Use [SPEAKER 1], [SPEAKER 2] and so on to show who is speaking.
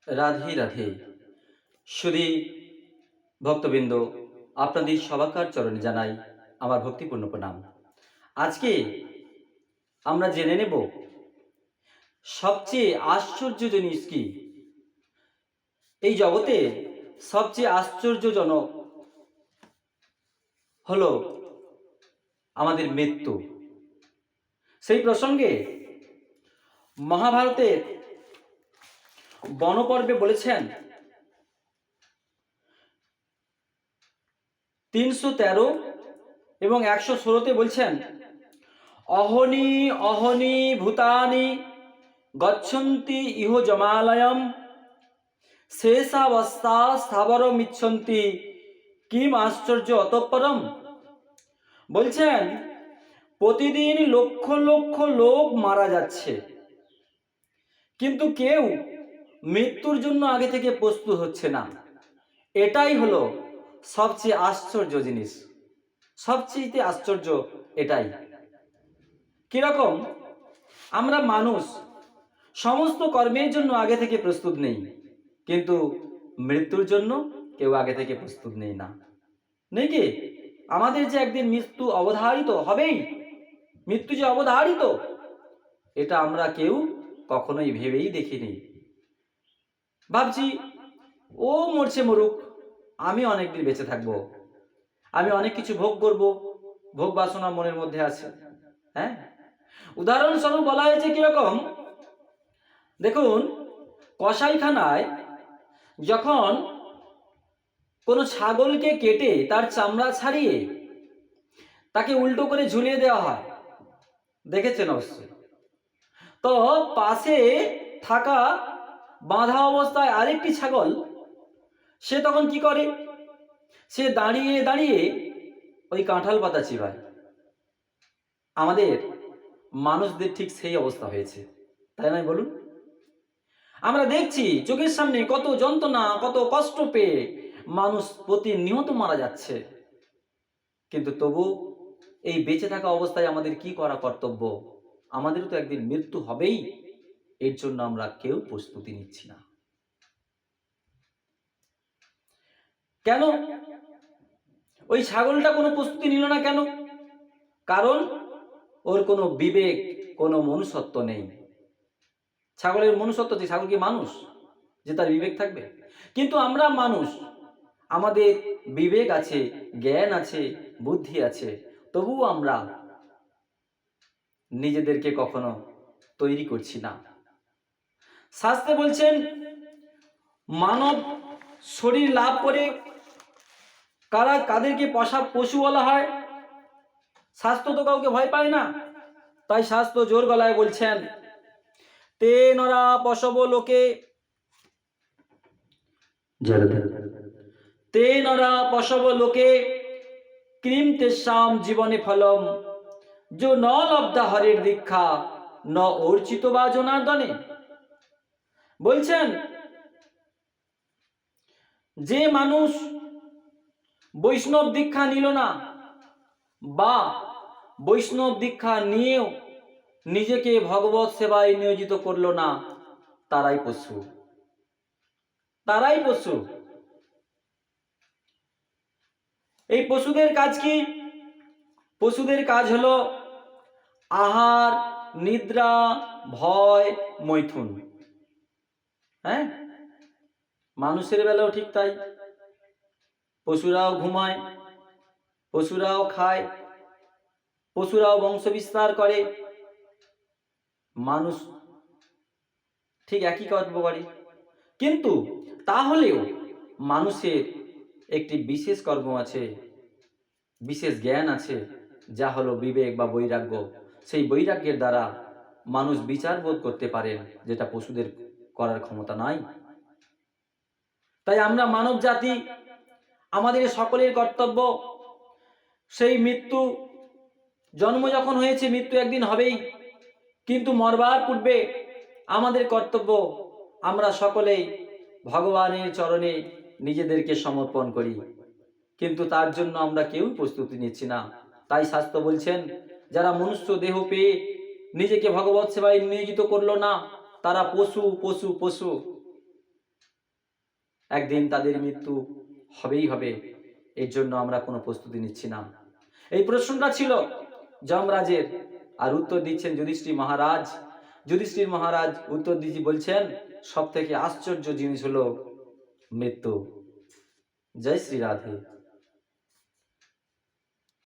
[SPEAKER 1] রাধে রাধে। সুধী ভক্তবৃন্দ, আপনাদের সবাকার চরণে জানাই আমার ভক্তিপূর্ণ প্রণাম। আজকে আমরা জেনে নেব সবচেয়ে আশ্চর্য জিনিস কি। এই জগতে সবচেয়ে আশ্চর্যজনক হলো আমাদের মৃত্যু। সেই প্রসঙ্গে মহাভারতের বনপর্বে বলেছেন 313 এবং 116তে বলছেন, অহনি অহনি ভূতানি গচ্ছন্তি ইহ জমালয়ম শেষাবস্থা স্থাবরমিচ্ছন্তি কিম আশ্চর্য অতঃপরম। বলছেন প্রতিদিন লক্ষ লক্ষ লোক মারা যাচ্ছে, কিন্তু কেউ মৃত্যুর জন্য আগে থেকে প্রস্তুত হচ্ছে না। এটাই হলো সবচেয়ে আশ্চর্য জিনিস। সবচেয়ে আশ্চর্য এটাই। কিরকম? আমরা মানুষ সমস্ত কর্মের জন্য আগে থেকে প্রস্তুত নেই, কিন্তু মৃত্যুর জন্য কেউ আগে থেকে প্রস্তুত নেই না। নেই কি? আমাদের যে একদিন মৃত্যু অবধারিত হবেই, মৃত্যু যে অবধারিত, এটা আমরা কেউ কখনোই ভেবেই দেখিনি। ভাবছি ও মরছে মরুক, আমি অনেকদিন বেঁচে থাকবো, আমি অনেক কিছু ভোগ করব, ভোগ বাসনা মনের মধ্যে আছে। হ্যাঁ, উদাহরণস্বরূপ বলা হয়েছে কিরকম, দেখুন কসাইখানায় যখন কোনো ছাগলকে কেটে তার চামড়া ছাড়িয়ে তাকে উল্টো করে ঝুলিয়ে দেওয়া হয়, দেখেছেন অবশ্যই। তো পাশে থাকা বাঁধা অবস্থায় আরেকটি ছাগল, সে তখন কি করে? সে দাঁড়িয়ে দাঁড়িয়ে ওই কাঁঠাল পাতা চিবায়। আমাদের মানুষদের ঠিক সেই অবস্থা হয়েছে, তাই নয় বলুন? আমরা দেখছি চোখের সামনে কত যন্ত্রণা, কত কষ্ট পেয়ে মানুষ প্রতিনিয়ত মারা যাচ্ছে, কিন্তু তবু এই বেঁচে থাকা অবস্থায় আমাদের কি করা কর্তব্য? আমাদেরও তো একদিন মৃত্যু হবেই, এর জন্য আমরা কেউ প্রস্তুতি নিচ্ছি না। কেন ওই ছাগলটা কোনো প্রস্তুতি নিল না? কেন? কারণ ওর কোনো বিবেক, কোনো মনুষ্যত্ব নেই। ছাগলের মনুষ্যত্ব যে, ছাগল কি মানুষ যে তার বিবেক থাকবে? কিন্তু আমরা মানুষ, আমাদের বিবেক আছে, জ্ঞান আছে, বুদ্ধি আছে, তবুও আমরা নিজেদেরকে কখনো তৈরি করছি না। শাস্ত্রে বলছেন মানব শরীর লাভ করে কাদেরকে পশু বলা হয়? শাস্ত্র তো কাউকে ভয় পায় না, তাই শাস্ত্র জোর গলায় বলছেন তে নরা পশব লোকে তে নরা পশব লোকে ক্রিম তেষাম জীবনে ফলম जो न लब्धा हरेर दीक्षा न অর্চিত বা জনার্দনে। বলছেন যে মানুষ বৈষ্ণব দীক্ষা নিল না, বা বৈষ্ণব দীক্ষা নিয়েও নিজেকে ভগবত সেবায় নিয়োজিত করলো না, তারাই পশু, তারাই পশু। এই পশুদের কাজ কি? পশুদের কাজ হলো আহার, নিদ্রা, ভয়, মৈথুন। হ্যাঁ, মানুষের বেলাও ঠিক তাই। পশুরাও ঘুমায়, পশুরাও খায়, পশুরাও বংশ বিস্তার করে, মানুষ ঠিক একই কর্ম করে। কিন্তু তাহলেও মানুষের একটি বিশেষ কর্ম আছে, বিশেষ জ্ঞান আছে, যা হলো বিবেক বা বৈরাগ্য। সেই বৈরাগ্যের দ্বারা মানুষ বিচার বোধ করতে পারেন, যেটা পশুদের করার ক্ষমতা নাই। তাই আমরা মানব জাতি, আমাদের সকলের কর্তব্য সেই মৃত্যু, জন্ম যখন হয়েছে মৃত্যু একদিন হবেই, কিন্তু মরবার পূর্বে আমাদের কর্তব্য আমরা সকলেই ভগবানের চরণে নিজেদেরকে সমর্পণ করি, কিন্তু তার জন্য আমরা কেউ প্রস্তুতি নিচ্ছি না। তাই শাস্ত্র বলছেন যারা মনুষ্য দেহ পেয়ে নিজেকে ভগবত সেবায় নিয়োজিত করলো না, তারা পশু পশু পশু। একদিন তাদের মৃত্যু হবেই হবে, এর জন্য আমরা কোনো প্রস্তুতি নিচ্ছি না। এই প্রশ্নটা ছিল যমরাজের, আর উত্তর দিচ্ছেন যুধিষ্ঠির মহারাজ। যুধিষ্ঠির মহারাজ উত্তর দিচ্ছি বলছেন, সব থেকে আশ্চর্য জিনিস হলো মৃত্যু। জয় শ্রী রাধে।